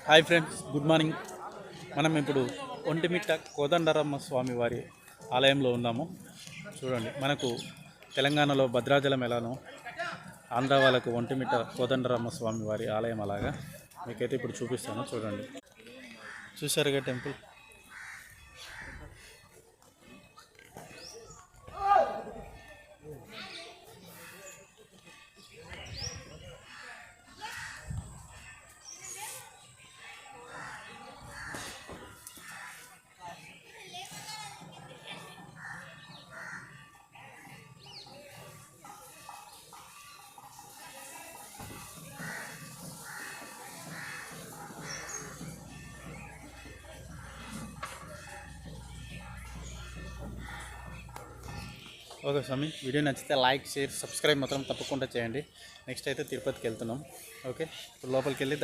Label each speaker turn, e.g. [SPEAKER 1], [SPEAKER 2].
[SPEAKER 1] Hi friends, good morning. మనం ఇప్పుడు ఒంటిమిట్ట కోదండరామ స్వామి వారి ఆలయంలో ఉన్నాము. చూడండి, మనకు తెలంగాణలో భద్రాచలం ఎలానో ఆంధ్ర వాళ్ళకు ఒంటిమిట్ట కోదండరామ స్వామి వారి ఆలయం అలాగా మీకైతే ఇప్పుడు చూపిస్తాను. చూడండి, చూసారుగా టెంపుల్. ఓకే స్వామి, వీడియో నచ్చితే లైక్, షేర్, సబ్స్క్రైబ్ మాత్రం తప్పకుండా చేయండి. నెక్స్ట్ అయితే తిరుపతికి వెళ్తున్నాం. ఓకే, ఇప్పుడు లోపలికి వెళ్ళి